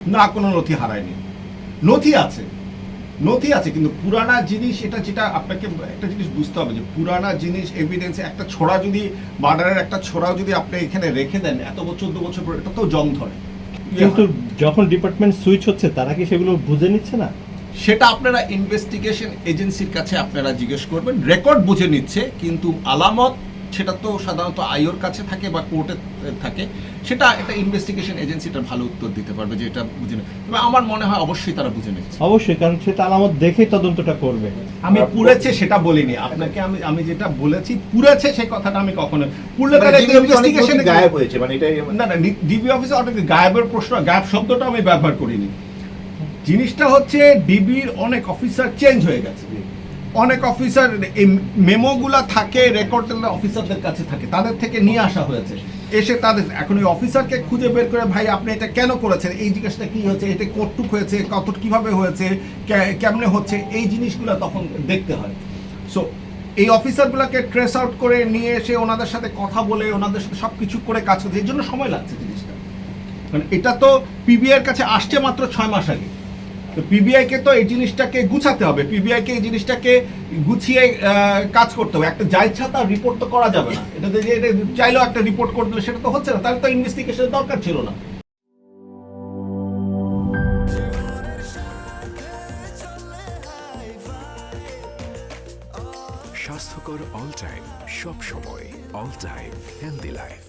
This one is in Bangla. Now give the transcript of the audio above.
না, কোনো নথি হারায়নি। নথি আছে, নথি আছে, কিন্তু পুরানা জিনিস, এটা যেটা আপনাকে একটা জিনিস বুঝতে হবে যে পুরানা জিনিস এভিডেন্স, একটা ছোড়া যদি মার্ডারের একটা ছোড়াও যদি আপনি এখানে রেখে দেন এত বছর 14 বছর পর, এটা তো জং ধরে। কিন্তু যখন ডিপার্টমেন্ট সুইচ হচ্ছে তারা কি সেগুলো বুঝে নিচ্ছে না? সেটা আপনারা ইনভেস্টিগেশন এজেন্সির কাছে আপনারা জিজ্ঞেস করবেন। রেকর্ড বুঝে নিচ্ছে, কিন্তু আলামত সেটা তো সাধারণত আইওর কাছে থাকে বা কোর্টে থাকে, সেটা একটা ইনভেস্টিগেশন এজেন্সিটা ভালো উত্তর দিতে পারবে যে এটা বুঝে নেবে। তবে আমার মনে হয় অবশ্যই তারা বুঝে নিচ্ছে। অবশ্যই, কারণ সেটা আলামত দেখেই তদন্তটা করবে। আমি পুড়েছে সেটা বলিনি আপনাকে, আমি যেটা বলেছি পুড়েছে সেই কথাটা আমি কখনো পুড়লে তাহলে ইনভেস্টিগেশন গায়েব হয়েছে, মানে এটাই না না, ডিবি অফিসে অনেক গায়েবের প্রশ্ন, গায়েব শব্দটা আমি ব্যবহার করিনি। জিনিসটা হচ্ছে ডিবির অনেক অফিসার চেঞ্জ হয়ে গেছে, অনেক অফিসার এই মেমোগুলা থাকে রেকর্ড অফিসারদের কাছে থাকে, তাদের থেকে নিয়ে আসা হয়েছে, এসে তাদের এখন ওই অফিসারকে খুঁজে বের করে ভাই আপনি এটা কেন করেছেন, এই জিনিসটা কি হয়েছে, এটা কতটুক হয়েছে, কত কিভাবে হয়েছে, কেমনে হচ্ছে, এই জিনিসগুলো তখন দেখতে হয়। সো এই অফিসারগুলোকে ট্রেস আউট করে নিয়ে এসে ওনাদের সাথে কথা বলে ওনাদের সাথে সব কিছু করে কাজ করতে, এর জন্য সময় লাগছে জিনিসটা। কারণ এটা তো পিবিআইয়ের কাছে আসছে মাত্র 6 মাস আগে, তো পিবিআইকে তো এই জিনিসটাকে গুছাতে হবে, পিবিআইকে এই জিনিসটাকে গুছিয়ে কাজ করতে হবে। একটা যা ইচ্ছা তার রিপোর্ট তো করা যাবে না, এটা যে এটা চাইলেও একটা রিপোর্ট করে দিলে সেটা তো হচ্ছে না, তাহলে তো ইনভেস্টিগেশনের দরকার ছিল না। স্বাস্থ্যকর অল টাইম, সব সময় অল টাইম হেলদি লাইফ।